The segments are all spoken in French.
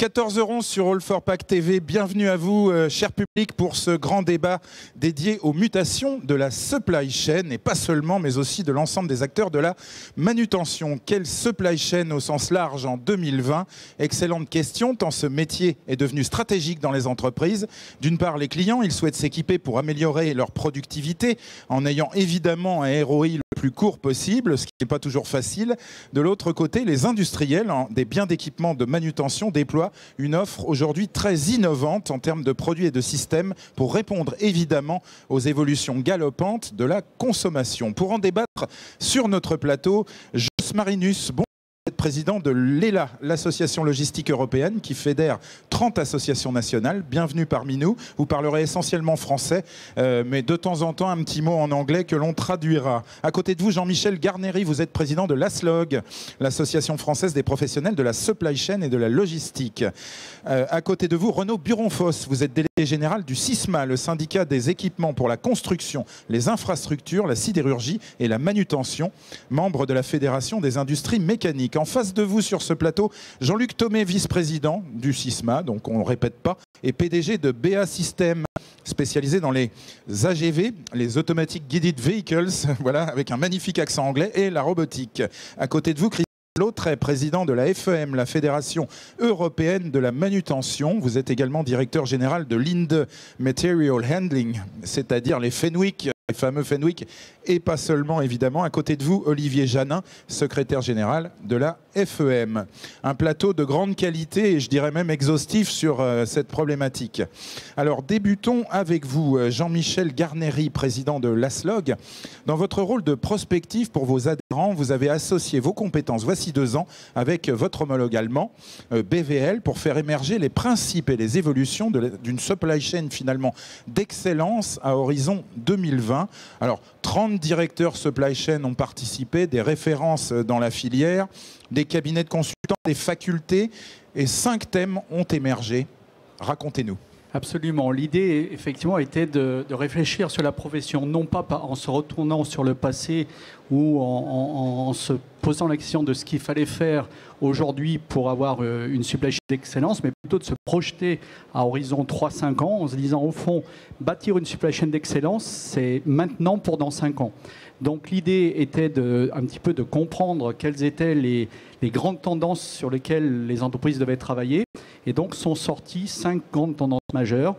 14h11 sur All for Pack TV. Bienvenue à vous, cher public, pour ce grand débat dédié aux mutations de la supply chain, et pas seulement, mais aussi de l'ensemble des acteurs de la manutention. Quelle supply chain au sens large en 2020? Excellente question, tant ce métier est devenu stratégique dans les entreprises. D'une part, les clients, ils souhaitent s'équiper pour améliorer leur productivité, en ayant évidemment un ROI le plus court possible, ce qui n'est pas toujours facile. De l'autre côté, les industriels des biens d'équipement de manutention déploient une offre aujourd'hui très innovante en termes de produits et de systèmes pour répondre évidemment aux évolutions galopantes de la consommation. Pour en débattre sur notre plateau, Jos Marinus, président de l'ELA, l'association logistique européenne qui fédère 30 associations nationales. Bienvenue parmi nous. Vous parlerez essentiellement français, mais de temps en temps un petit mot en anglais que l'on traduira. À côté de vous, Jean-Michel Garnery, vous êtes président de l'ASLOG, l'association française des professionnels de la supply chain et de la logistique. À côté de vous, Renaud Buronfos, vous êtes délégué général du SISMA, le syndicat des équipements pour la construction, les infrastructures, la sidérurgie et la manutention, membre de la Fédération des industries mécaniques. En face de vous sur ce plateau, Jean-Luc Thomé, vice-président du SISMA, donc on ne répète pas, et PDG de BA Systems, spécialisé dans les AGV, les Automatic Guided Vehicles, voilà, avec un magnifique accent anglais, et la robotique. À côté de vous, Christophe Lautrey, président de la FEM, la Fédération européenne de la manutention. Vous êtes également directeur général de l'INDE Material Handling, c'est-à-dire les Fenwick, les fameux Fenwick, et pas seulement évidemment. À côté de vous, Olivier Janin, secrétaire général de la FEM. Un plateau de grande qualité et je dirais même exhaustif sur cette problématique. Alors débutons avec vous, Jean-Michel Garnery, président de l'ASLOG. Dans votre rôle de prospectif pour vos adhérents, vous avez associé vos compétences voici 2 ans avec votre homologue allemand, BVL, pour faire émerger les principes et les évolutions d'une supply chain finalement d'excellence à horizon 2020. Alors 30 directeurs supply chain ont participé, des références dans la filière, des cabinets de consultants, des facultés, et 5 thèmes ont émergé. Racontez-nous. Absolument. L'idée, effectivement, était de réfléchir sur la profession, non pas en se retournant sur le passé ou en se posant la question de ce qu'il fallait faire aujourd'hui pour avoir une supply chain d'excellence, mais plutôt de se projeter à horizon 3-5 ans en se disant, au fond, bâtir une supply chain d'excellence, c'est maintenant pour dans 5 ans. Donc l'idée était un petit peu de comprendre quelles étaient les grandes tendances sur lesquelles les entreprises devaient travailler. Et donc sont sorties 5 grandes tendances majeures.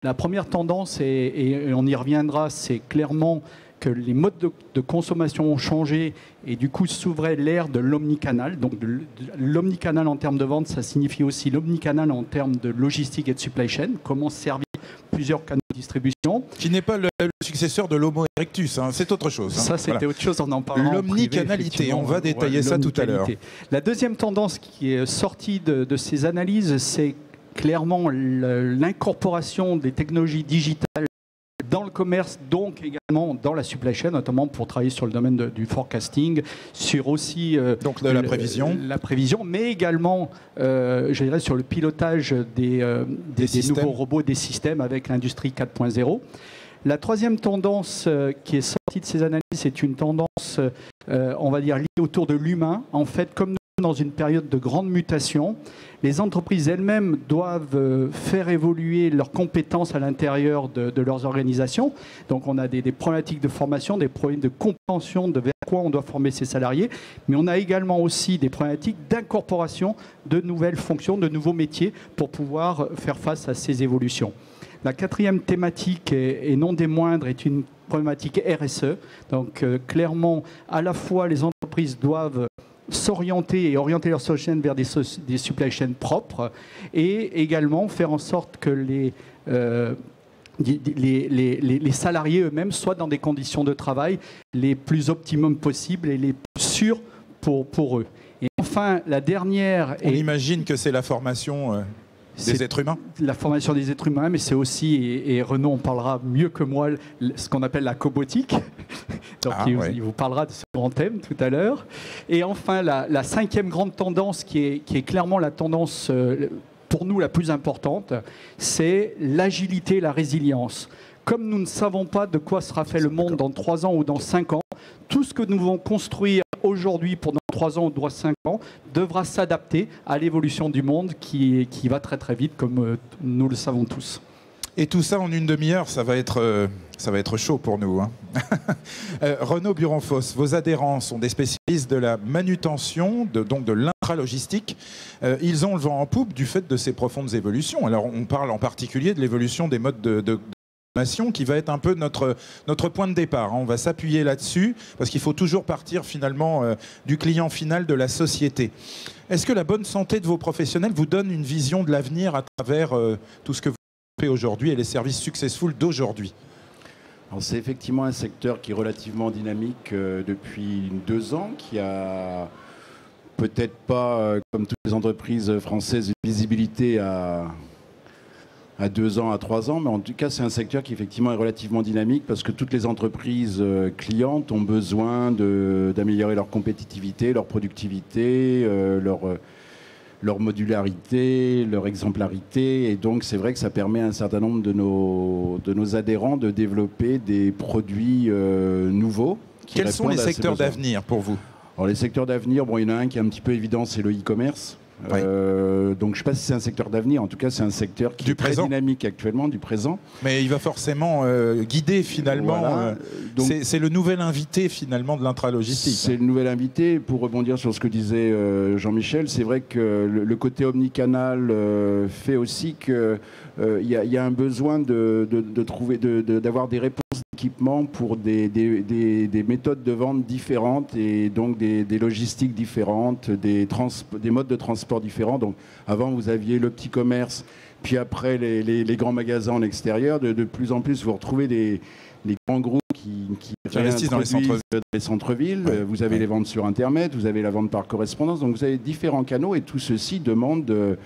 La première tendance, et on y reviendra, c'est clairement que les modes de consommation ont changé et du coup s'ouvrait l'ère de l'omnicanal. Donc l'omnicanal en termes de vente, ça signifie aussi l'omnicanal en termes de logistique et de supply chain. Comment servir plusieurs canaux de distribution. Qui n'est pas le successeur de l'Homo erectus, hein, c'est autre chose. Ça, c'était voilà. Autre chose, on en parlera. L'omnicanalité, on va détailler ça tout à l'heure. La deuxième tendance qui est sortie de ces analyses, c'est clairement l'incorporation des technologies digitales dans le commerce, donc également dans la supply chain, notamment pour travailler sur le domaine du forecasting, sur aussi donc de la prévision, mais également, je dirais, sur le pilotage des nouveaux robots, des systèmes avec l'industrie 4.0. La troisième tendance qui est sortie de ces analyses, c'est une tendance, on va dire, liée autour de l'humain. En fait, comme nous sommes dans une période de grande mutation, les entreprises elles-mêmes doivent faire évoluer leurs compétences à l'intérieur de leurs organisations. Donc on a des problématiques de formation, des problèmes de compréhension de vers quoi on doit former ses salariés, mais on a également aussi des problématiques d'incorporation de nouvelles fonctions, de nouveaux métiers pour pouvoir faire face à ces évolutions. La quatrième thématique, et non des moindres, est une problématique RSE. Donc clairement, à la fois les entreprises doivent s'orienter et orienter leur supply chain vers des supply chains propres et également faire en sorte que les salariés eux-mêmes soient dans des conditions de travail les plus optimum possibles et les plus sûres pour eux. Et enfin, la dernière... On imagine que c'est la formation... des êtres humains. La formation des êtres humains, mais c'est aussi, et Renaud en parlera mieux que moi, ce qu'on appelle la cobotique. Donc il vous parlera de ce grand thème tout à l'heure. Et enfin, la cinquième grande tendance qui est clairement la tendance pour nous la plus importante, c'est l'agilité et la résilience. Comme nous ne savons pas de quoi sera fait le monde dans 3 ans ou dans 5 ans, tout ce que nous devons construire aujourd'hui pour dans 3 ans ou 5 ans, devra s'adapter à l'évolution du monde qui va très très vite, comme nous le savons tous. Et tout ça en une demi-heure, ça va être chaud pour nous. Hein. Renaud Buronfos, vos adhérents sont des spécialistes de la manutention, donc de l'intralogistique. Ils ont le vent en poupe du fait de ces profondes évolutions. Alors on parle en particulier de l'évolution des modes de consommation qui va être un peu notre point de départ. Hein. On va s'appuyer là-dessus parce qu'il faut toujours partir finalement du client final de la société. Est-ce que la bonne santé de vos professionnels vous donne une vision de l'avenir à travers tout ce que vous aujourd'hui et les services successful d'aujourd'hui? C'est effectivement un secteur qui est relativement dynamique depuis 2 ans, qui a peut-être pas, comme toutes les entreprises françaises, une visibilité à 2 ans, à 3 ans, mais en tout cas c'est un secteur qui effectivement est relativement dynamique parce que toutes les entreprises clientes ont besoin d'améliorer leur compétitivité, leur productivité, leur modularité, leur exemplarité. Et donc, c'est vrai que ça permet à un certain nombre de nos adhérents de développer des produits nouveaux. Quels sont les secteurs d'avenir pour vous? Alors, les secteurs d'avenir, bon, il y en a un qui est un petit peu évident, c'est le e-commerce. Oui. Donc je ne sais pas si c'est un secteur d'avenir, en tout cas c'est un secteur qui est très dynamique actuellement, du présent. Mais il va forcément guider finalement, voilà. C'est le nouvel invité finalement de l'intralogistique. C'est le nouvel invité, pour rebondir sur ce que disait Jean-Michel, c'est vrai que le côté omnicanal fait aussi qu'il y a un besoin d'avoir des réponses d'équipement pour des méthodes de vente différentes et donc des logistiques différentes, des modes de transport différents. Donc avant vous aviez le petit commerce, puis après les grands magasins en extérieur. De plus en plus vous retrouvez les grands groupes qui investissent dans les centres-villes. Ouais, vous avez les ventes sur Internet, vous avez la vente par correspondance. Donc vous avez différents canaux et tout ceci demande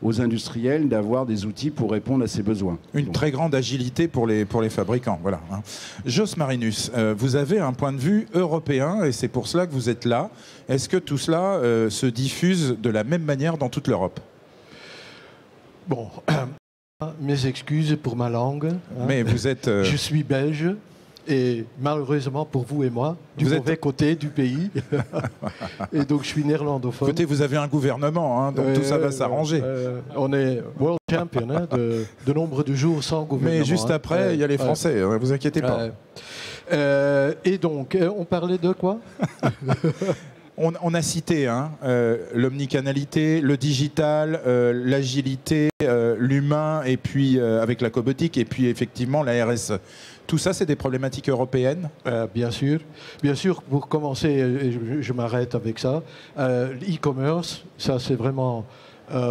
aux industriels d'avoir des outils pour répondre à ces besoins. Une très grande agilité pour les fabricants. Voilà. Jos Marinus, vous avez un point de vue européen et c'est pour cela que vous êtes là. Est-ce que tout cela se diffuse de la même manière dans toute l'Europe? Bon, mes excuses pour ma langue. Hein. Mais vous êtes... Je suis belge. Et malheureusement pour vous et moi, du mauvais côté du pays. Et donc je suis néerlandophone. Côté, vous avez un gouvernement, hein, donc tout ça va s'arranger. On est world champion hein, de nombre de jours sans gouvernement. Mais juste après, il y a les Français, ne vous inquiétez pas. Et donc, on parlait de quoi? On a cité hein, l'omnicanalité, le digital, l'agilité, l'humain, et puis avec la cobotique, et puis effectivement la RSE. Tout ça, c'est des problématiques européennes? Bien sûr. Bien sûr, pour commencer, je m'arrête avec ça. L'e-commerce, ça c'est vraiment,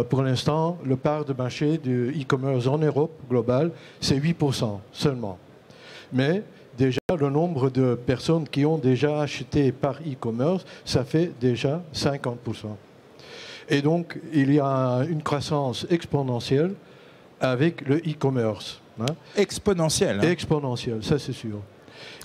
pour l'instant, le part de marché du e-commerce en Europe globale, c'est 8% seulement. Mais déjà, le nombre de personnes qui ont déjà acheté par e-commerce, ça fait déjà 50%. Et donc, il y a une croissance exponentielle avec le e-commerce. Hein. Exponentielle. Hein. Exponentielle, ça c'est sûr.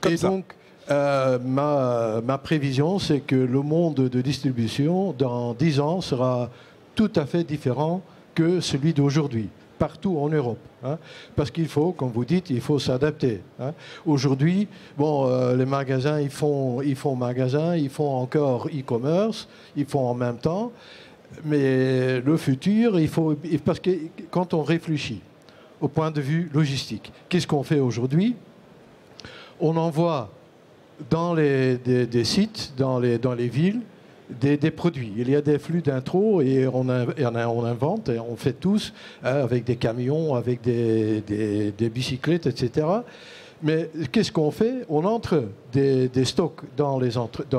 Comme et ça. donc, ma prévision, c'est que le monde de distribution, dans 10 ans, sera tout à fait différent que celui d'aujourd'hui, partout en Europe. Hein. Parce qu'il faut, comme vous dites, il faut s'adapter. Hein. Aujourd'hui, bon, les magasins, ils font magasin, ils font encore e-commerce, ils font en même temps. Mais le futur, parce que quand on réfléchit au point de vue logistique, qu'est-ce qu'on fait aujourd'hui? On envoie dans des sites, dans les villes, des produits. Il y a des flux d'intro et on invente, et on fait tous, hein, avec des camions, avec des bicyclettes, etc. Mais qu'est-ce qu'on fait? On entre des stocks dans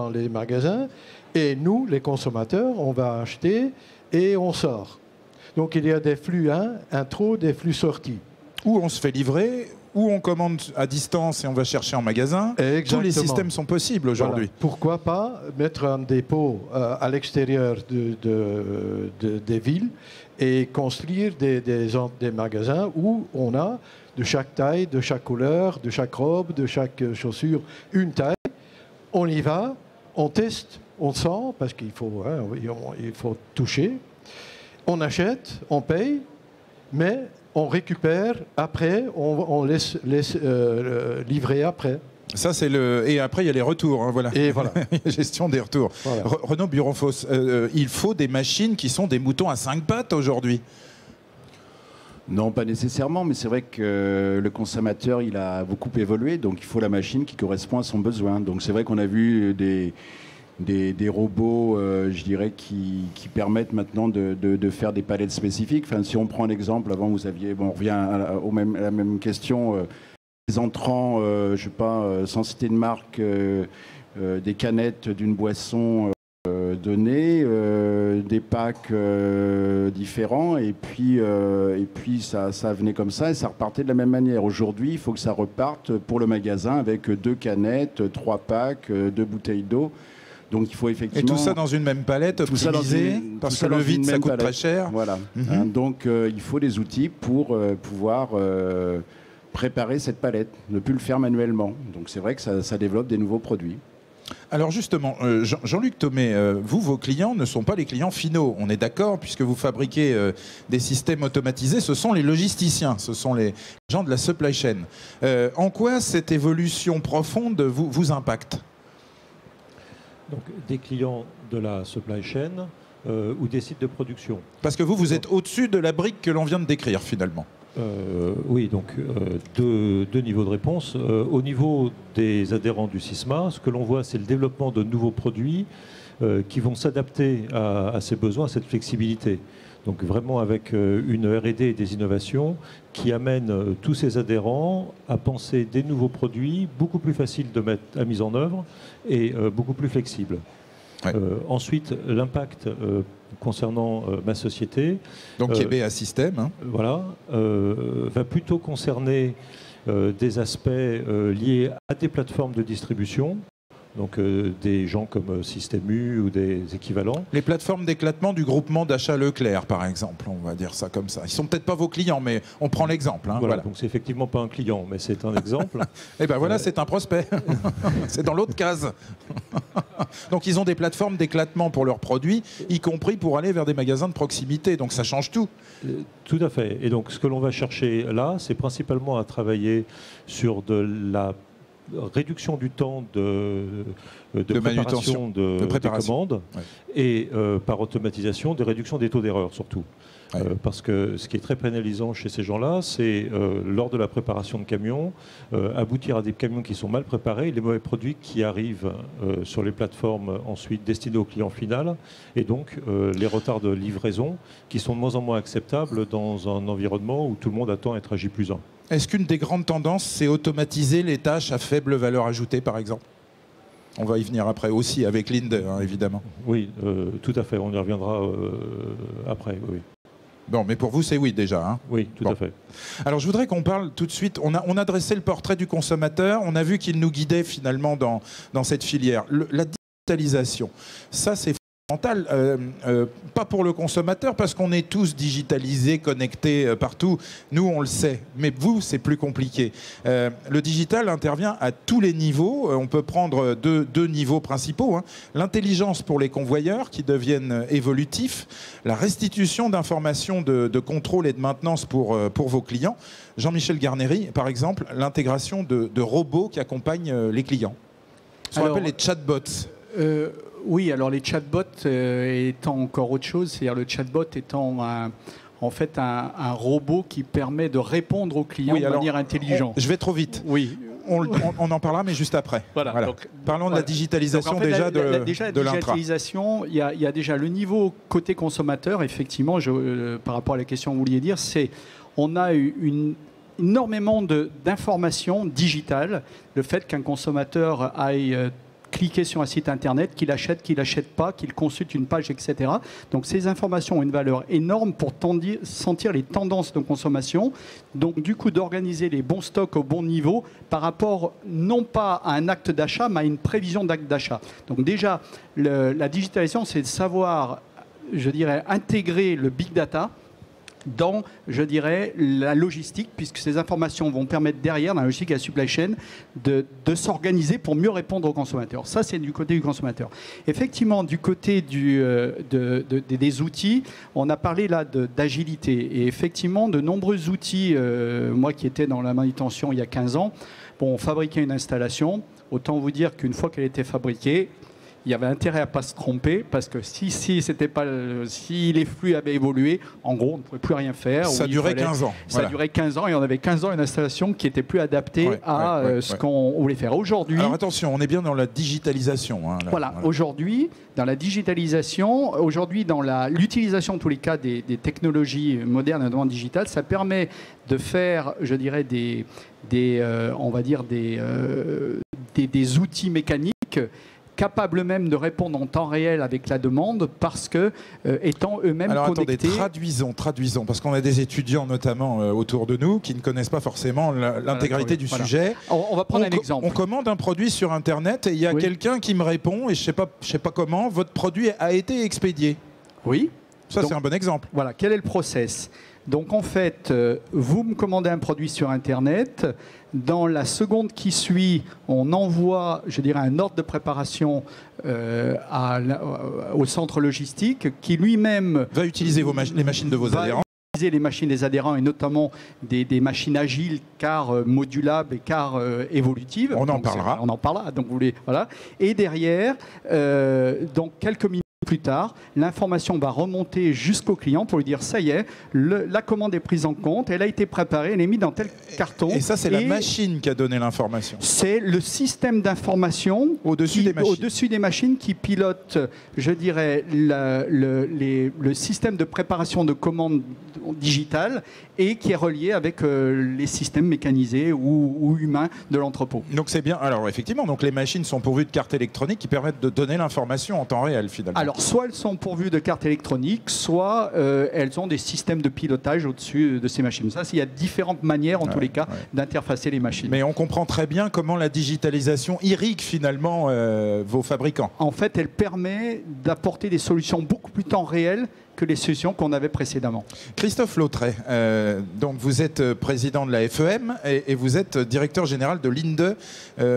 les magasins et nous, les consommateurs, on va acheter et on sort. Donc il y a des flux intro, des flux sortis. Ou on se fait livrer, ou on commande à distance et on va chercher en magasin. Exactement. Tous les systèmes sont possibles aujourd'hui. Voilà. Pourquoi pas mettre un dépôt à l'extérieur des villes et construire des magasins où on a de chaque taille, de chaque couleur, de chaque robe, de chaque chaussure, une taille. On y va, on teste, on sent, parce qu'il faut, hein, il faut toucher. On achète, on paye, mais on récupère après, on laisse livrer après. Ça, c'est le... Et après, il y a les retours. Hein, voilà. Et voilà. Gestion des retours. Voilà. Renaud Buronfos, il faut des machines qui sont des moutons à 5 pattes aujourd'hui. Non, pas nécessairement, mais c'est vrai que le consommateur, il a beaucoup évolué, donc il faut la machine qui correspond à son besoin. Donc c'est vrai qu'on a vu des robots, je dirais, qui permettent maintenant de faire des palettes spécifiques. Enfin, si on prend l'exemple, avant vous aviez, bon, on revient à la même question, les entrants, je sais pas, sans citer de marque, des canettes d'une boisson donnée, des packs différents, et puis ça venait comme ça et ça repartait de la même manière. Aujourd'hui, il faut que ça reparte pour le magasin avec 2 canettes, 3 packs, 2 bouteilles d'eau. Donc il faut effectivement... Et tout ça dans une même palette, optimisée, parce que le vide, ça coûte très cher. Voilà. Donc il faut des outils pour pouvoir préparer cette palette, ne plus le faire manuellement. Donc c'est vrai que ça développe des nouveaux produits. Alors justement, Jean-Luc Thomé, vous, vos clients ne sont pas les clients finaux. On est d'accord, puisque vous fabriquez des systèmes automatisés, ce sont les logisticiens, ce sont les gens de la supply chain. En quoi cette évolution profonde vous impacte ? Donc, des clients de la supply chain ou des sites de production. Parce que vous êtes au-dessus de la brique que l'on vient de décrire finalement. Oui, donc deux niveaux de réponse. Au niveau des adhérents du SISMA, ce que l'on voit, c'est le développement de nouveaux produits qui vont s'adapter à ces besoins, à cette flexibilité. Donc vraiment avec une R&D et des innovations qui amènent tous ces adhérents à penser des nouveaux produits beaucoup plus faciles de mettre à mise en œuvre et beaucoup plus flexibles. Ouais. Ensuite, l'impact concernant ma société, donc qui est BA System, hein. Voilà, va plutôt concerner des aspects liés à des plateformes de distribution. Donc des gens comme Système U ou des équivalents. Les plateformes d'éclatement du groupement d'achat Leclerc, par exemple, on va dire ça comme ça. Ils ne sont peut-être pas vos clients, mais on prend l'exemple. Hein, voilà. Donc c'est effectivement pas un client, mais c'est un exemple. Et ben voilà, c'est un prospect. C'est dans l'autre case. Donc ils ont des plateformes d'éclatement pour leurs produits, y compris pour aller vers des magasins de proximité. Donc ça change tout. Tout à fait. Et donc ce que l'on va chercher là, c'est principalement à travailler sur de la réduction du temps de préparation des commandes, ouais. Et par automatisation, de réduction des taux d'erreur surtout. Ouais. Parce que ce qui est très pénalisant chez ces gens-là, c'est lors de la préparation de camions, aboutir à des camions qui sont mal préparés, les mauvais produits qui arrivent sur les plateformes ensuite destinées au client final, et donc les retards de livraison qui sont de moins en moins acceptables dans un environnement où tout le monde attend être à J+1. Est-ce qu'une des grandes tendances, c'est automatiser les tâches à faible valeur ajoutée, par exemple ? On va y venir après aussi, avec Linde, hein, évidemment. Oui, tout à fait. On y reviendra après, oui. Bon, mais pour vous, c'est oui déjà. Hein ? Oui, tout à fait. Alors, je voudrais qu'on parle tout de suite. On a dressé le portrait du consommateur. On a vu qu'il nous guidait finalement dans cette filière. La digitalisation, ça, c'est fondamental. Pas pour le consommateur, parce qu'on est tous digitalisés, connectés partout. Nous, on le sait. Mais vous, c'est plus compliqué. Le digital intervient à tous les niveaux. On peut prendre deux niveaux principaux. Hein. L'intelligence pour les convoyeurs, qui deviennent évolutifs. La restitution d'informations de contrôle et de maintenance pour vos clients. Jean-Michel Garnéry, par exemple, l'intégration de robots qui accompagnent les clients. Ce qu'on appelle les chatbots. Oui, alors les chatbots étant encore autre chose, c'est-à-dire le chatbot étant en fait un robot qui permet de répondre aux clients de manière intelligente. Je vais trop vite. Oui. On en parlera, mais juste après. Voilà. Donc, parlons de la digitalisation donc, en fait, déjà de l'intra. La digitalisation, il y a déjà le niveau côté consommateur, effectivement, par rapport à la question que vous vouliez dire, c'est on a énormément d'informations digitales. Le fait qu'un consommateur aille cliquer sur un site internet, qu'il achète pas, qu'il consulte une page, etc. Donc ces informations ont une valeur énorme pour sentir les tendances de consommation, donc du coup d'organiser les bons stocks au bon niveau par rapport non pas à un acte d'achat, mais à une prévision d'acte d'achat. Donc déjà, la digitalisation, c'est de savoir, je dirais, intégrer le big data, dans, je dirais, la logistique, puisque ces informations vont permettre derrière, dans la logistique et la supply chain, de s'organiser pour mieux répondre aux consommateurs. Ça, c'est du côté du consommateur. Effectivement, du côté des outils, on a parlé là d'agilité. Et effectivement, de nombreux outils, moi qui étais dans la manutention il y a 15 ans, bon, on fabriquait une installation. Autant vous dire qu'une fois qu'elle était fabriquée, il y avait intérêt à ne pas se tromper, parce que si les flux avaient évolué, en gros, on ne pouvait plus rien faire. Ça durait 15 ans. Ça durait 15 ans, et on avait 15 ans une installation qui n'était plus adaptée à ce qu'on voulait faire. Aujourd'hui... Alors attention, on est bien dans la digitalisation. Hein, là, voilà, aujourd'hui, dans la digitalisation, aujourd'hui, dans l'utilisation, en tous les cas, des technologies modernes, notamment digitales, ça permet de faire, je dirais, des outils mécaniques capables même de répondre en temps réel avec la demande, parce que étant eux-mêmes connectés... Alors attendez, traduisons, parce qu'on a des étudiants notamment autour de nous qui ne connaissent pas forcément l'intégralité du sujet. On va prendre un exemple. On commande un produit sur Internet et il y a quelqu'un qui me répond, et je sais pas comment, votre produit a été expédié. Oui. Ça, c'est un bon exemple. Voilà, quel est le process ? Donc en fait, vous me commandez un produit sur Internet. Dans la seconde qui suit, on envoie, je dirais, un ordre de préparation au centre logistique qui lui-même va utiliser les machines de vos adhérents. Les machines des adhérents, et notamment des machines agiles, car modulables et car évolutives. On en parlera. On en parlera. Donc voilà. Et derrière, donc quelques minutes plus tard, l'information va remonter jusqu'au client pour lui dire ça y est, la commande est prise en compte, elle a été préparée, elle est mise dans tel carton. Et ça, c'est la machine qui a donné l'information. C'est le système d'information au-dessus des machines qui pilote, je dirais, le système de préparation de commandes digitales, et qui est relié avec les systèmes mécanisés ou humains de l'entrepôt. Donc c'est bien. Alors effectivement, donc les machines sont pourvues de cartes électroniques qui permettent de donner l'information en temps réel finalement. Alors soit elles sont pourvues de cartes électroniques, soit elles ont des systèmes de pilotage au-dessus de ces machines. Ça, il y a différentes manières en tous les cas d'interfacer les machines. Mais on comprend très bien comment la digitalisation irrigue finalement vos fabricants. En fait, elle permet d'apporter des solutions beaucoup plus temps réel que les solutions qu'on avait précédemment. Christophe Lautret, donc vous êtes président de la FEM et vous êtes directeur général de Linde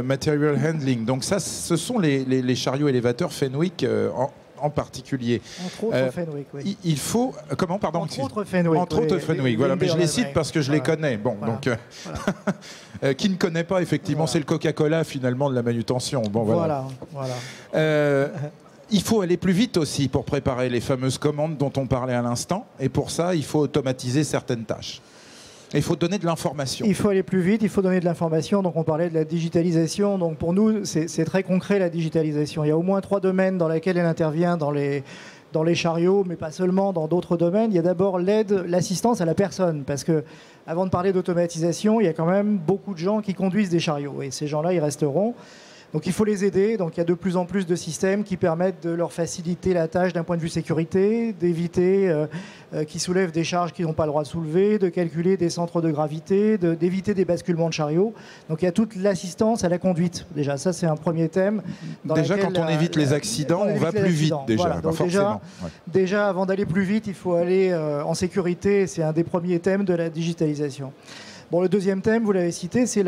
Material Handling. Donc ça, ce sont les chariots élévateurs Fenwick en particulier. Entre autres Fenwick, oui. Il faut... Comment, pardon? Entre autres Fenwick. Entre autres Fenwick, voilà. Mais je les cite parce que je les connais. Bon, donc... qui ne connaît pas, effectivement, c'est le Coca-Cola, finalement, de la manutention. Bon, voilà. Il faut aller plus vite aussi pour préparer les fameuses commandes dont on parlait à l'instant. Et pour ça, il faut automatiser certaines tâches. Et il faut donner de l'information. Il faut aller plus vite, il faut donner de l'information. Donc on parlait de la digitalisation. Donc pour nous, c'est très concret la digitalisation. Il y a au moins 3 domaines dans lesquels elle intervient dans les chariots, mais pas seulement, dans d'autres domaines. Il y a d'abord l'aide, l'assistance à la personne. Parce que avant de parler d'automatisation, il y a quand même beaucoup de gens qui conduisent des chariots. Et ces gens-là, ils resteront. Donc il faut les aider. Donc il y a de plus en plus de systèmes qui permettent de leur faciliter la tâche d'un point de vue sécurité, d'éviter qu'ils soulèvent des charges qu'ils n'ont pas le droit de soulever, de calculer des centres de gravité, d'éviter des basculements de chariots. Donc il y a toute l'assistance à la conduite. Déjà, ça c'est un premier thème. Déjà, quand on évite les accidents, on va plus vite déjà. Voilà. Donc déjà, avant d'aller plus vite, il faut aller en sécurité. C'est un des premiers thèmes de la digitalisation. Bon, le deuxième thème, vous l'avez cité, c'est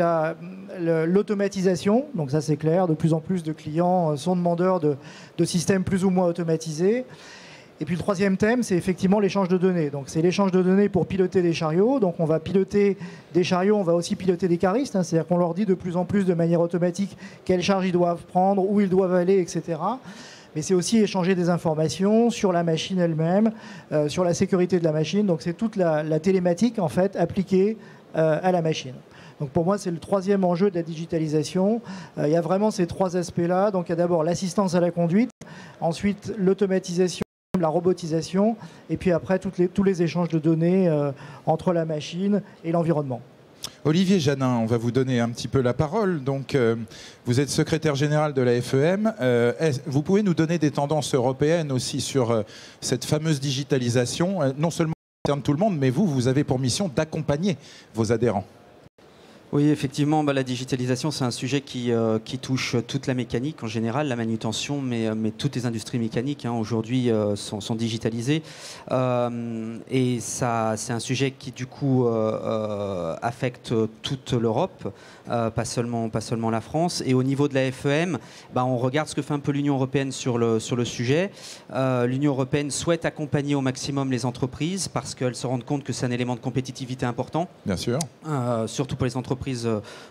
l'automatisation. Donc ça, c'est clair. De plus en plus de clients sont demandeurs de systèmes plus ou moins automatisés. Et puis le troisième thème, c'est effectivement l'échange de données. Donc c'est l'échange de données pour piloter des chariots. Donc on va piloter des chariots, on va aussi piloter des caristes. C'est-à-dire qu'on leur dit de plus en plus de manière automatique quelles charges ils doivent prendre, où ils doivent aller, etc. Mais c'est aussi échanger des informations sur la machine elle-même, sur la sécurité de la machine. Donc c'est toute la télématique, en fait, appliquée à la machine. Donc pour moi, c'est le troisième enjeu de la digitalisation. Il y a vraiment ces 3 aspects-là. Donc il y a d'abord l'assistance à la conduite, ensuite l'automatisation, la robotisation, et puis après tous les échanges de données entre la machine et l'environnement. Olivier Janin, on va vous donner un petit peu la parole. Donc, vous êtes secrétaire général de la FEM. Vous pouvez nous donner des tendances européennes aussi sur cette fameuse digitalisation, non seulement concerne tout le monde, mais vous avez pour mission d'accompagner vos adhérents. Oui, effectivement, la digitalisation, c'est un sujet qui touche toute la mécanique en général, la manutention, mais toutes les industries mécaniques aujourd'hui sont digitalisées. Et ça, c'est un sujet qui, du coup, affecte toute l'Europe, pas seulement la France. Et au niveau de la FEM, on regarde ce que fait un peu l'Union européenne sur le sujet. L'Union européenne souhaite accompagner au maximum les entreprises parce qu'elles se rendent compte que c'est un élément de compétitivité important. Bien sûr. Surtout pour les entreprises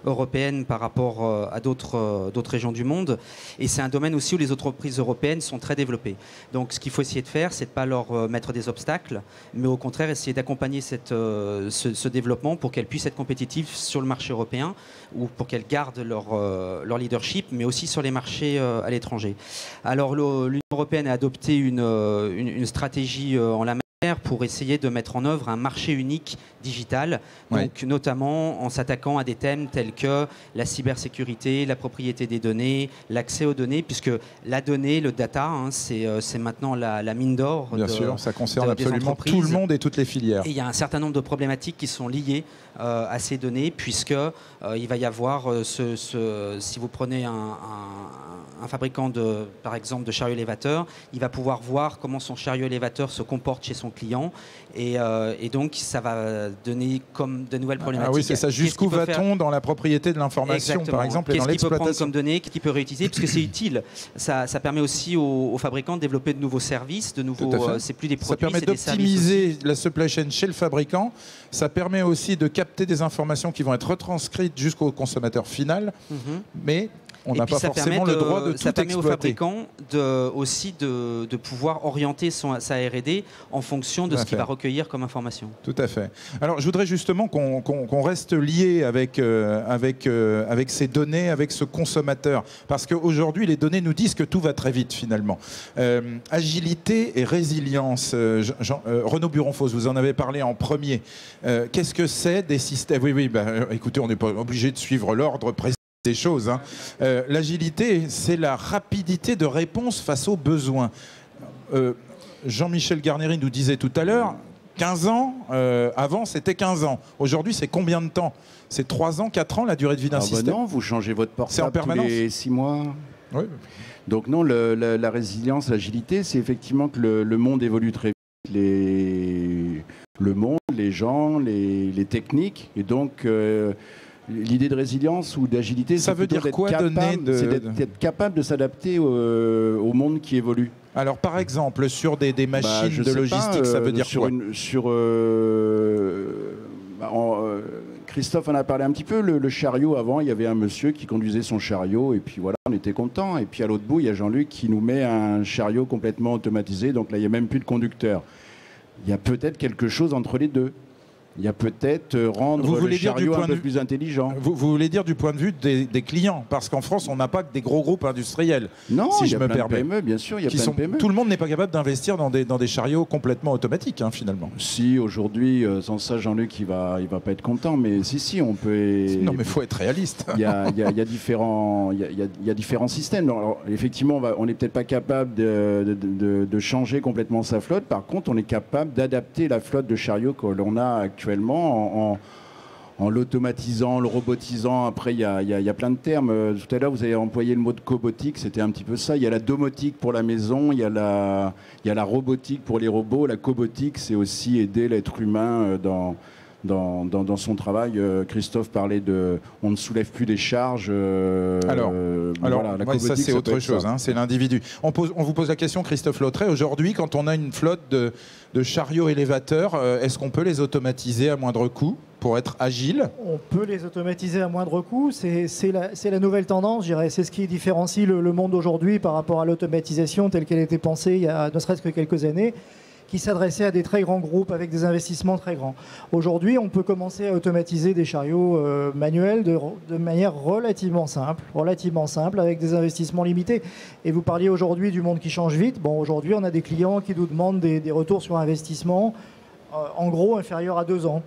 européennes par rapport à d'autres régions du monde. Et c'est un domaine aussi où les entreprises européennes sont très développées. Donc ce qu'il faut essayer de faire, c'est de ne pas leur mettre des obstacles, mais au contraire essayer d'accompagner ce développement pour qu'elles puissent être compétitives sur le marché européen ou pour qu'elles gardent leur leadership, mais aussi sur les marchés à l'étranger. Alors l'Union européenne a adopté une stratégie en la matière pour essayer de mettre en œuvre un marché unique digital, donc notamment en s'attaquant à des thèmes tels que la cybersécurité, la propriété des données, l'accès aux données, puisque la donnée, le data, c'est maintenant la mine d'or. Bien sûr, ça concerne absolument tout le monde et toutes les filières. Et il y a un certain nombre de problématiques qui sont liées à ces données, puisque il va y avoir, si vous prenez un fabricant par exemple de chariot élévateur, il va pouvoir voir comment son chariot élévateur se comporte chez son client, et donc ça va donner comme de nouvelles problématiques. Ah oui, c'est ça. Jusqu'où va-t-on dans la propriété de l'information, par exemple, et dans l'exploitation ? Qu'est-ce qu'il peut prendre comme données, qu'est-ce qu'il peut réutiliser, parce que c'est utile. Ça permet aussi aux fabricants de développer de nouveaux services, c'est plus des produits, ça permet d'optimiser la supply chain chez le fabricant. Ça permet aussi de capter des informations qui vont être retranscrites jusqu'au consommateur final, mais on n'a pas forcément le droit de tout exploiter. Ça permet aux fabricants aussi de pouvoir orienter sa R&D en fonction de ce qu'il va recueillir comme information. Tout à fait. Alors, je voudrais justement qu'on reste lié avec ces données, avec ce consommateur. Parce qu'aujourd'hui, les données nous disent que tout va très vite, finalement. Agilité et résilience. Renaud Buronfos, vous en avez parlé en premier. Qu'est-ce que c'est des systèmes ? Oui, écoutez, on n'est pas obligé de suivre l'ordre précis des choses. L'agilité, c'est la rapidité de réponse face aux besoins. Jean-Michel Garneri nous disait tout à l'heure, 15 ans, avant c'était 15 ans. Aujourd'hui, c'est combien de temps ? C'est 3 ans, 4 ans la durée de vie d'un système ? Non, vous changez votre portable en permanence. Tous les 6 mois. Oui. Donc non, la résilience, l'agilité, c'est effectivement que le monde évolue très vite. Le monde, les gens, les techniques. Et donc... l'idée de résilience ou d'agilité, ça veut dire quoi d'être capable de s'adapter au monde qui évolue. Alors par exemple, sur des machines de logistique, ça veut dire quoi ? Christophe en a parlé un petit peu, le chariot avant, il y avait un monsieur qui conduisait son chariot et puis voilà, on était content. Et puis à l'autre bout, il y a Jean-Luc qui nous met un chariot complètement automatisé, donc là il n'y a même plus de conducteur. Il y a peut-être quelque chose entre les deux. Il y a peut-être rendre le chariot un peu plus intelligent. Vous voulez dire du point de vue des clients ? Parce qu'en France, on n'a pas que des gros groupes industriels. Non, si je me permets. PME, bien sûr, il y a plein de PME. Tout le monde n'est pas capable d'investir dans des chariots complètement automatiques, finalement. Si, aujourd'hui, sans ça, Jean-Luc, il va pas être content. Mais si, on peut... Non, mais il faut être réaliste. Il y a différents systèmes. Alors, effectivement, on n'est peut-être pas capable de changer complètement sa flotte. Par contre, on est capable d'adapter la flotte de chariots que l'on a actuellement en l'automatisant, le robotisant. Après, il y a plein de termes. Tout à l'heure, vous avez employé le mot de cobotique, c'était un petit peu ça. Il y a la domotique pour la maison, il y a la robotique pour les robots. La cobotique, c'est aussi aider l'être humain dans son travail. Christophe parlait de on ne soulève plus les charges. Alors ça c'est autre chose, c'est l'individu. On vous pose la question, Christophe Lautrey, aujourd'hui quand on a une flotte de chariots élévateurs, est-ce qu'on peut les automatiser à moindre coût pour être agile ? On peut les automatiser à moindre coût, c'est la nouvelle tendance, je dirais. C'est ce qui différencie le monde aujourd'hui par rapport à l'automatisation telle qu'elle était pensée il y a ne serait-ce que quelques années, qui s'adressait à des très grands groupes avec des investissements très grands. Aujourd'hui, on peut commencer à automatiser des chariots manuels de manière relativement simple, avec des investissements limités. Et vous parliez aujourd'hui du monde qui change vite. Bon, aujourd'hui, on a des clients qui nous demandent des retours sur investissement, en gros, inférieurs à 2 ans.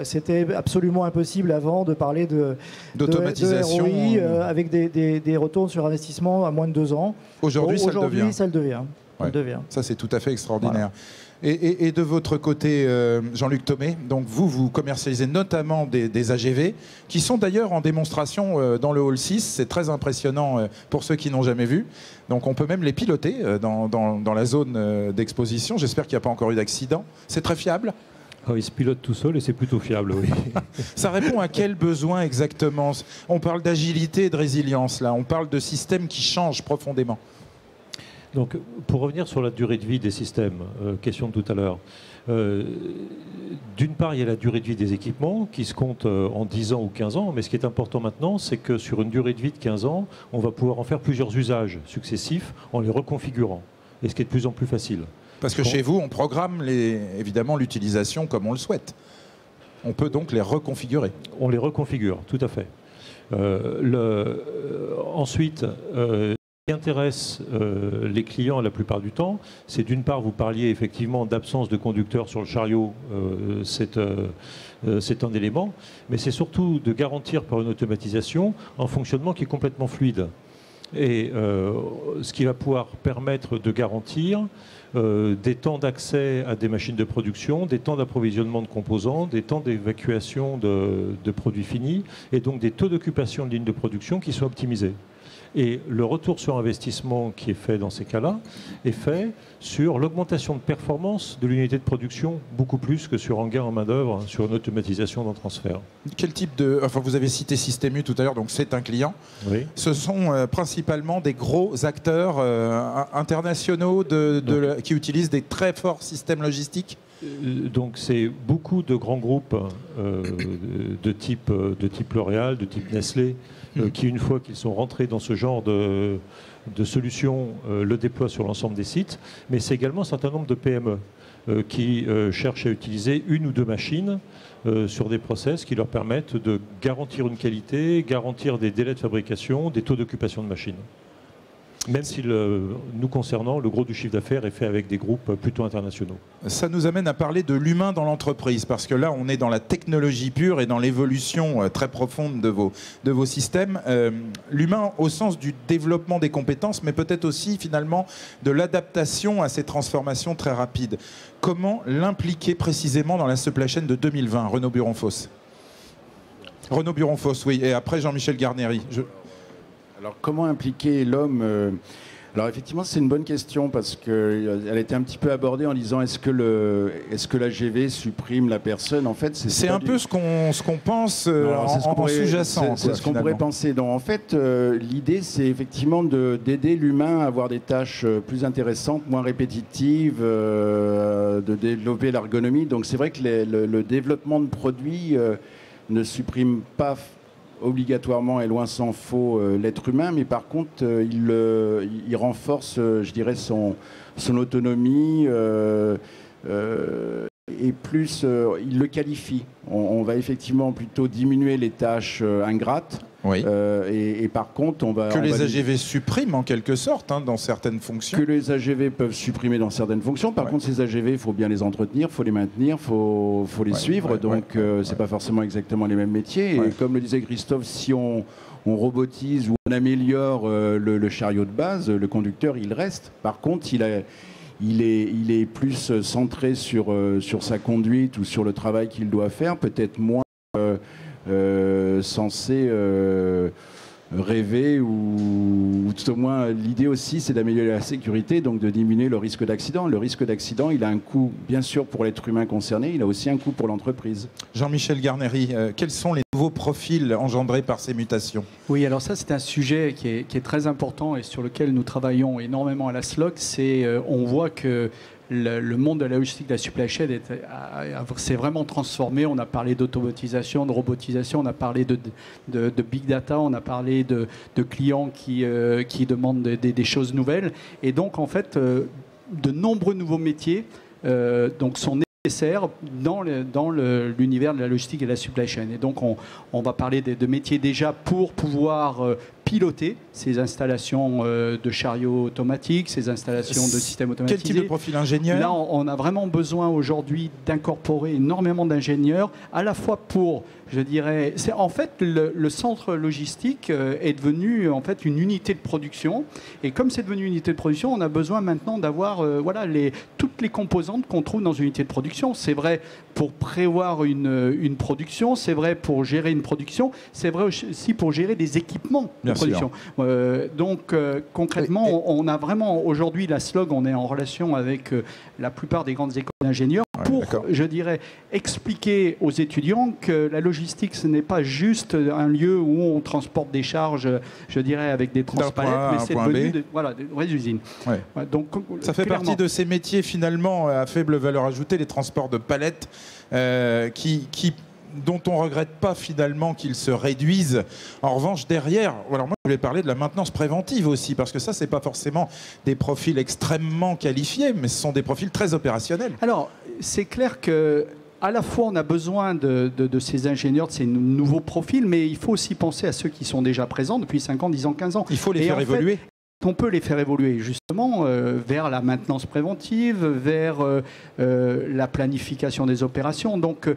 C'était absolument impossible avant de parler d'automatisation ROI avec des retours sur investissement à moins de 2 ans. Aujourd'hui, ça le devient. Ça le devient. On le devient. Ça, c'est tout à fait extraordinaire. Voilà. Et de votre côté, Jean-Luc Thomé, donc vous commercialisez notamment des AGV, qui sont d'ailleurs en démonstration dans le Hall 6. C'est très impressionnant pour ceux qui n'ont jamais vu. Donc on peut même les piloter dans la zone d'exposition. J'espère qu'il n'y a pas encore eu d'accident. C'est très fiable? Il se pilote tout seul et c'est plutôt fiable, oui. Ça répond à quel besoin exactement? On parle d'agilité et de résilience, là. On parle de systèmes qui changent profondément. Donc, pour revenir sur la durée de vie des systèmes, question de tout à l'heure, d'une part, il y a la durée de vie des équipements qui se compte en 10 ans ou 15 ans, mais ce qui est important maintenant, c'est que sur une durée de vie de 15 ans, on va pouvoir en faire plusieurs usages successifs en les reconfigurant, et ce qui est de plus en plus facile. Parce que chez vous, on programme évidemment l'utilisation comme on le souhaite. On peut donc les reconfigurer. On les reconfigure, tout à fait. Ensuite, ce qui intéresse les clients la plupart du temps, c'est d'une part, vous parliez effectivement d'absence de conducteur sur le chariot, c'est un élément, mais c'est surtout de garantir par une automatisation un fonctionnement qui est complètement fluide. Et ce qui va pouvoir permettre de garantir des temps d'accès à des machines de production, des temps d'approvisionnement de composants, des temps d'évacuation de produits finis, et donc des taux d'occupation de lignes de production qui soient optimisés. Et le retour sur investissement qui est fait dans ces cas-là est fait sur l'augmentation de performance de l'unité de production, beaucoup plus que sur un gain en main-d'œuvre, sur une automatisation d'un transfert. Quel type de... Enfin, vous avez cité Système U tout à l'heure, donc c'est un client. Oui. Ce sont principalement des gros acteurs internationaux qui utilisent des très forts systèmes logistiques. Donc c'est beaucoup de grands groupes de type L'Oréal, de type Nestlé, qui une fois qu'ils sont rentrés dans ce genre de solutions, le déploient sur l'ensemble des sites. Mais c'est également un certain nombre de PME qui cherchent à utiliser une ou deux machines sur des process qui leur permettent de garantir une qualité, garantir des délais de fabrication, des taux d'occupation de machines. Même si, nous concernant, le gros du chiffre d'affaires est fait avec des groupes plutôt internationaux. Ça nous amène à parler de l'humain dans l'entreprise, parce que là, on est dans la technologie pure et dans l'évolution très profonde de vos systèmes. L'humain au sens du développement des compétences, mais peut-être aussi, finalement, de l'adaptation à ces transformations très rapides. Comment l'impliquer précisément dans la supply chain de 2020, Renaud Buron-Fosse? Renaud Buron-Fosse, oui, et après Jean-Michel Garnery. Alors, comment impliquer l'homme Alors, effectivement, c'est une bonne question parce qu'elle a été un petit peu abordée en disant est-ce que l'AGV supprime la personne? En fait, c'est un peu ce qu'on pense en sous-jacent. C'est ce qu'on pourrait penser. Donc, en fait, l'idée, c'est effectivement d'aider l'humain à avoir des tâches plus intéressantes, moins répétitives, de développer l'ergonomie. Donc, c'est vrai que le développement de produits ne supprime pas obligatoirement et loin s'en faut l'être humain, mais par contre il renforce, je dirais, son autonomie et plus il le qualifie. On va effectivement plutôt diminuer les tâches ingrates. Oui. Et par contre, les AGV suppriment en quelque sorte dans certaines fonctions. Que les AGV peuvent supprimer dans certaines fonctions. Par contre, ces AGV, il faut bien les entretenir, il faut les maintenir, il faut les suivre. Donc, c'est pas forcément exactement les mêmes métiers. Et comme le disait Christophe, si on robotise ou on améliore le chariot de base, le conducteur, il reste. Par contre, il est plus centré sur sa conduite ou sur le travail qu'il doit faire, peut-être moins censé rêver ou tout au moins l'idée aussi c'est d'améliorer la sécurité, donc de diminuer le risque d'accident. Le risque d'accident, il a un coût bien sûr pour l'être humain concerné, il a aussi un coût pour l'entreprise. Jean-Michel Garnery, quels sont les nouveaux profils engendrés par ces mutations? Oui, alors ça c'est un sujet qui est très important et sur lequel nous travaillons énormément à la SLOC. On voit que le monde de la logistique, de la supply chain s'est vraiment transformé. On a parlé d'automatisation, de robotisation, on a parlé de big data, on a parlé de clients qui demandent des choses nouvelles. Et donc, en fait, de nombreux nouveaux métiers sont nécessaires dans l'univers de la logistique et de la supply chain. Et donc, on va parler de métiers déjà pour pouvoir piloter ces installations de chariots automatiques, ces installations de systèmes automatisés. Quel type de profil ingénieur? Là, on a vraiment besoin aujourd'hui d'incorporer énormément d'ingénieurs, à la fois pour, je dirais, en fait, le centre logistique est devenu en fait une unité de production. Et comme c'est devenu une unité de production, on a besoin maintenant d'avoir toutes les composantes qu'on trouve dans une unité de production. C'est vrai pour prévoir une production, c'est vrai pour gérer une production, c'est vrai aussi pour gérer des équipements de production. Concrètement, on a vraiment aujourd'hui la SLOG, on est en relation avec la plupart des grandes écoles d'ingénieurs pour, je dirais, expliquer aux étudiants que la logistique, ce n'est pas juste un lieu où on transporte des charges, je dirais, avec des transpalettes, mais c'est devenu des vraies usines. Ouais. Donc, ça fait partie de ces métiers finalement à faible valeur ajoutée, les transports de palettes, dont on ne regrette pas finalement qu'ils se réduisent. En revanche, derrière, alors moi je voulais parler de la maintenance préventive aussi, parce que ça, ce n'est pas forcément des profils extrêmement qualifiés, mais ce sont des profils très opérationnels. Alors, c'est clair que à la fois, on a besoin de ces ingénieurs, de ces nouveaux profils, mais il faut aussi penser à ceux qui sont déjà présents depuis 5 ans, 10 ans, 15 ans. Il faut les faire évoluer. On peut les faire évoluer justement vers la maintenance préventive, vers la planification des opérations. Donc,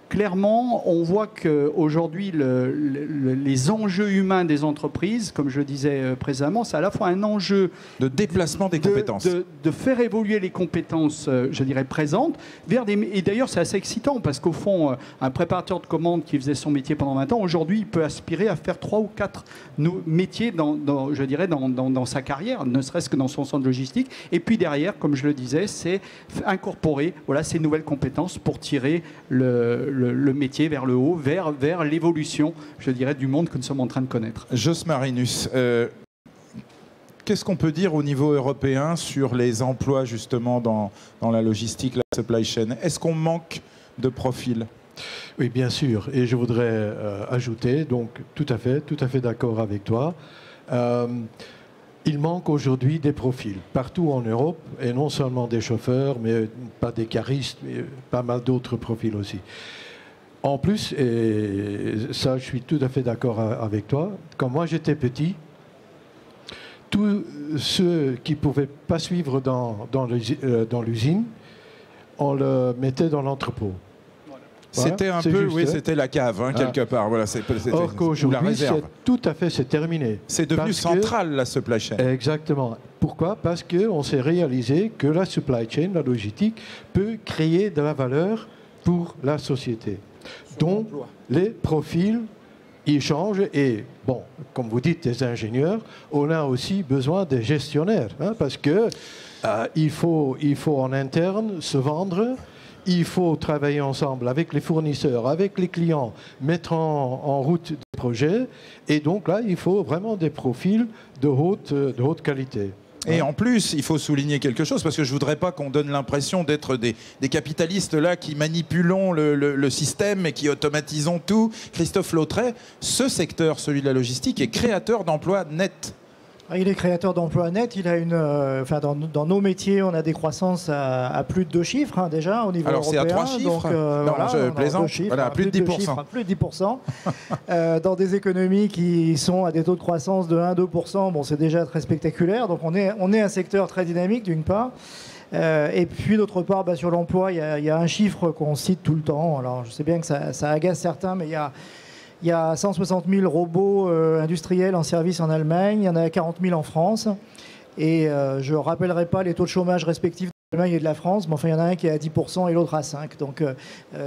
clairement, on voit qu'aujourd'hui, les enjeux humains des entreprises, comme je le disais précédemment, c'est à la fois un enjeu de déplacement des compétences. De faire évoluer les compétences, je dirais, présentes, vers des... Et d'ailleurs, c'est assez excitant, parce qu'au fond, un préparateur de commandes qui faisait son métier pendant 20 ans, aujourd'hui, il peut aspirer à faire 3 ou 4 métiers dans sa carrière, ne serait-ce que dans son centre logistique. Et puis derrière, comme je le disais, c'est incorporer ces nouvelles compétences pour tirer le métier vers le haut, vers l'évolution, je dirais, du monde que nous sommes en train de connaître. Jos Marinus, qu'est-ce qu'on peut dire au niveau européen sur les emplois justement dans la logistique, la supply chain? Est-ce qu'on manque de profils? Oui, bien sûr. Et je voudrais ajouter, donc tout à fait d'accord avec toi. Il manque aujourd'hui des profils partout en Europe, et non seulement des chauffeurs, mais pas des caristes, mais pas mal d'autres profils aussi. En plus, et ça je suis tout à fait d'accord avec toi, quand moi j'étais petit, tous ceux qui ne pouvaient pas suivre dans l'usine, on le mettait dans l'entrepôt. C'était un peu, oui, c'était la cave, quelque part. Voilà, or qu'aujourd'hui, c'est terminé. C'est devenu central, la supply chain. Exactement. Pourquoi? Parce qu'on s'est réalisé que la supply chain, la logistique, peut créer de la valeur pour la société. Donc, les profils, ils changent. Et, bon, comme vous dites, des ingénieurs, on a aussi besoin des gestionnaires. Parce que il faut en interne se vendre. Il faut travailler ensemble avec les fournisseurs, avec les clients, mettre en route des projets. Et donc là, il faut vraiment des profils de haute qualité. Et en plus, il faut souligner quelque chose, parce que je ne voudrais pas qu'on donne l'impression d'être des capitalistes là qui manipulons le système et qui automatisons tout. Christophe Lautret, ce secteur, celui de la logistique, est créateur d'emplois nets. Il est créateur d'emplois nets. Il a dans nos métiers, on a des croissances à plus de 2 chiffres déjà au niveau européen. Alors c'est à 3 chiffres. Donc, je plaisante. Voilà, plus de 10%. Chiffres, plus de 10%. Dans des économies qui sont à des taux de croissance de 1-2%, bon, c'est déjà très spectaculaire. Donc on est un secteur très dynamique d'une part. Et puis d'autre part, sur l'emploi, il y a un chiffre qu'on cite tout le temps. Alors je sais bien que ça agace certains, mais il y a 160 000 robots industriels en service en Allemagne, il y en a 40 000 en France. Et je ne rappellerai pas les taux de chômage respectifs de l'Allemagne et de la France, mais enfin, il y en a un qui est à 10% et l'autre à 5%. Donc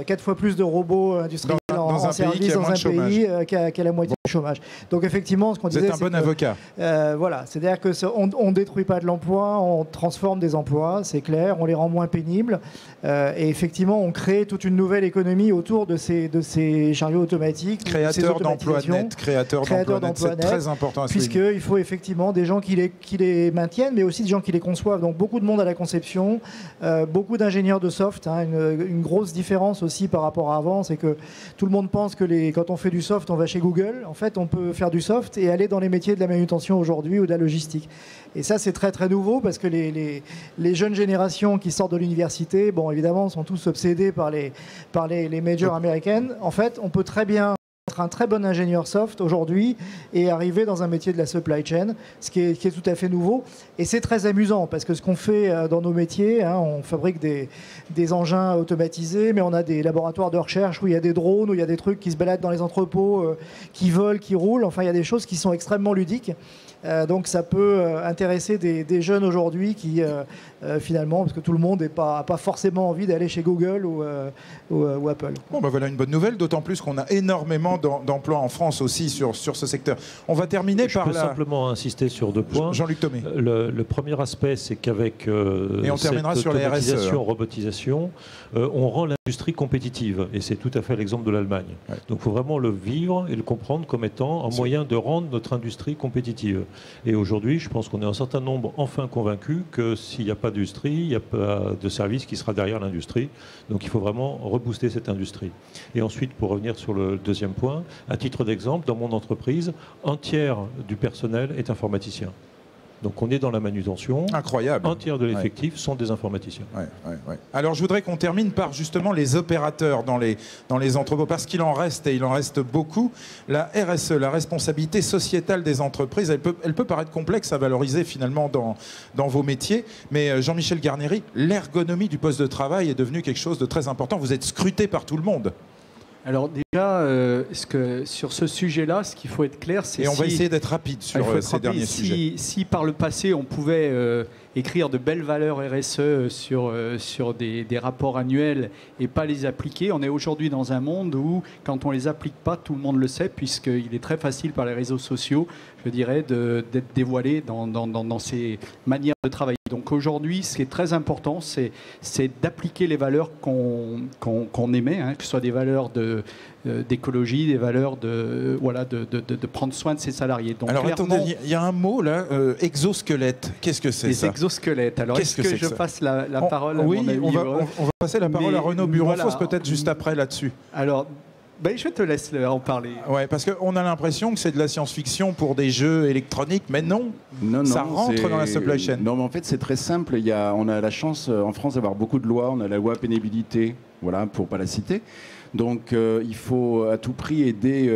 4 fois plus de robots industriels en service dans un pays qui a la moitié du chômage. Donc effectivement, ce qu'on disait, c'est un bon avocat. Voilà, c'est-à-dire qu'on ne détruit pas de l'emploi, on transforme des emplois, c'est clair, on les rend moins pénibles. Et effectivement, on crée toute une nouvelle économie autour de ces chariots automatiques. Créateurs d'emplois nets. Créateurs d'emplois nets, c'est très important à souligner. Puisqu'il faut effectivement des gens qui les maintiennent, mais aussi des gens qui les conçoivent. Donc beaucoup de monde à la conception, beaucoup d'ingénieurs de soft. Une grosse différence aussi par rapport à avant, c'est que tout le monde pense que quand on fait du soft, on va chez Google. En fait, on peut faire du soft et aller dans les métiers de la manutention aujourd'hui ou de la logistique. Et ça, c'est très très nouveau parce que les jeunes générations qui sortent de l'université, bon, évidemment, sont tous obsédés par les majors américaines. En fait, on peut très bien être un très bon ingénieur soft aujourd'hui et arriver dans un métier de la supply chain, ce qui est tout à fait nouveau. Et c'est très amusant parce que ce qu'on fait dans nos métiers, hein, on fabrique des engins automatisés, mais on a des laboratoires de recherche où il y a des drones, où il y a des trucs qui se baladent dans les entrepôts, qui volent, qui roulent. Enfin, il y a des choses qui sont extrêmement ludiques. Donc ça peut intéresser des jeunes aujourd'hui qui finalement, parce que tout le monde n'a pas forcément envie d'aller chez Google ou Apple. Bon, ben voilà une bonne nouvelle, d'autant plus qu'on a énormément d'emplois en France aussi sur ce secteur. On va terminer par simplement insister sur 2 points. Jean-Luc Thomé. Le premier aspect, c'est qu'avec cette automatisation, robotisation, on rend l'industrie compétitive. Et c'est tout à fait l'exemple de l'Allemagne. Ouais. Donc il faut vraiment le vivre et le comprendre comme étant un moyen de rendre notre industrie compétitive. Et aujourd'hui, je pense qu'on est un certain nombre enfin convaincus que s'il n'y a pas d'industrie, il n'y a pas de service qui sera derrière l'industrie. Donc il faut vraiment rebooster cette industrie. Et ensuite, pour revenir sur le deuxième point, à titre d'exemple, dans mon entreprise, un tiers du personnel est informaticien. Donc on est dans la manutention. Incroyable. Un tiers de l'effectif sont des informaticiens. Ouais. Alors je voudrais qu'on termine par justement les opérateurs dans les entrepôts, parce qu'il en reste, et il en reste beaucoup. La RSE, la responsabilité sociétale des entreprises, elle peut paraître complexe à valoriser finalement dans vos métiers, mais Jean-Michel Garnéry, l'ergonomie du poste de travail est devenue quelque chose de très important. Vous êtes scruté par tout le monde. Alors déjà, sur ce sujet-là, ce qu'il faut être clair, c'est... Et on va essayer d'être rapide sur ces derniers sujets. Si par le passé, on pouvait écrire de belles valeurs RSE sur des rapports annuels et pas les appliquer, on est aujourd'hui dans un monde où, quand on ne les applique pas, tout le monde le sait, puisqu'il est très facile par les réseaux sociaux, je dirais, d'être dévoilé dans ces manières de travailler. Donc aujourd'hui, ce qui est très important, c'est d'appliquer les valeurs qu'on émet, hein, que ce soit des valeurs d'écologie, des valeurs de prendre soin de ses salariés. Donc, alors attendez, il y a un mot là, exosquelette. Qu'est-ce que c'est ça ? Les exosquelettes. Alors est-ce que je passe la parole à mon ami on va passer la parole à Renaud Buronfos peut-être juste après là-dessus. Alors, je te laisse en parler. Ouais, parce qu'on a l'impression que c'est de la science-fiction pour des jeux électroniques, mais non, ça rentre dans la supply chain. Non, mais en fait, c'est très simple. On a la chance en France d'avoir beaucoup de lois. On a la loi pénibilité, voilà, pour ne pas la citer. Donc il faut à tout prix aider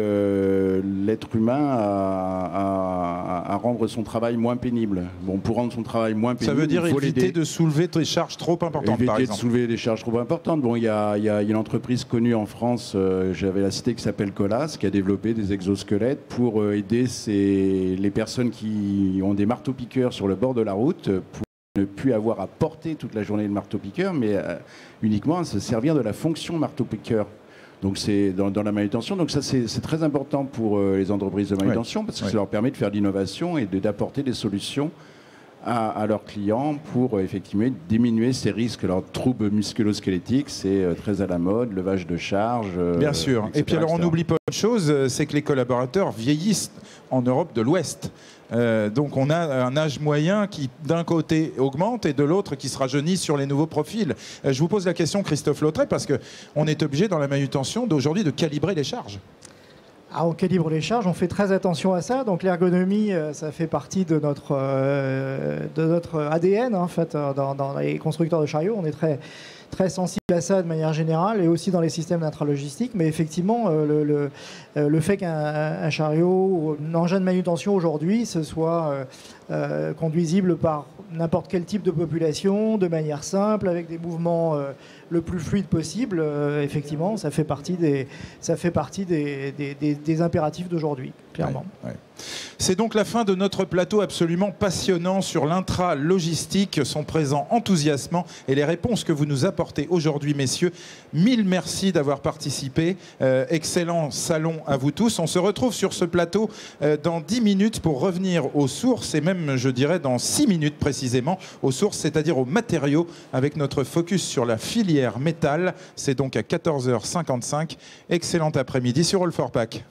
l'être humain à rendre son travail moins pénible. Bon, pour rendre son travail moins pénible, ça veut dire éviter de soulever des charges trop importantes, par exemple. Éviter de soulever des charges trop importantes. Bon, il y a une entreprise connue en France, j'avais la cité, qui s'appelle Colas, qui a développé des exosquelettes pour aider les personnes qui ont des marteaux-piqueurs sur le bord de la route pour ne plus avoir à porter toute la journée le marteau-piqueur, mais uniquement à se servir de la fonction marteau-piqueur. Donc c'est dans la manutention. Donc ça c'est très important pour les entreprises de manutention parce que ça leur permet de faire de l'innovation et d'apporter des solutions à leurs clients pour effectivement diminuer ces risques. Leurs troubles musculo-squelettiques, c'est très à la mode, levage de charge. Bien sûr. Etc., et puis alors on n'oublie pas une chose, c'est que les collaborateurs vieillissent en Europe de l'Ouest. Donc on a un âge moyen qui d'un côté augmente et de l'autre qui se rajeunit sur les nouveaux profils. Je vous pose la question, Christophe Lautrey, parce qu'on est obligé dans la manutention d'aujourd'hui de calibrer les charges. Ah, on calibre les charges, on fait très attention à ça. Donc l'ergonomie, ça fait partie de notre ADN en fait. Dans les constructeurs de chariots, on est très sensible à ça de manière générale et aussi dans les systèmes d'intralogistique. Mais effectivement, le fait qu'un chariot ou un engin de manutention aujourd'hui ce soit conduisible par n'importe quel type de population, de manière simple, avec des mouvements le plus fluide possible, effectivement, ça fait partie des impératifs d'aujourd'hui, clairement. Ouais. C'est donc la fin de notre plateau absolument passionnant sur l'intra-logistique, son présent enthousiasmant et les réponses que vous nous apportez aujourd'hui, messieurs. Mille merci d'avoir participé. Excellent salon à vous tous. On se retrouve sur ce plateau dans 10 minutes pour revenir aux sources et même, je dirais, dans 6 minutes précisément, aux sources, c'est-à-dire aux matériaux, avec notre focus sur la filière métal. C'est donc à 14h55. Excellent après-midi sur All4Pack.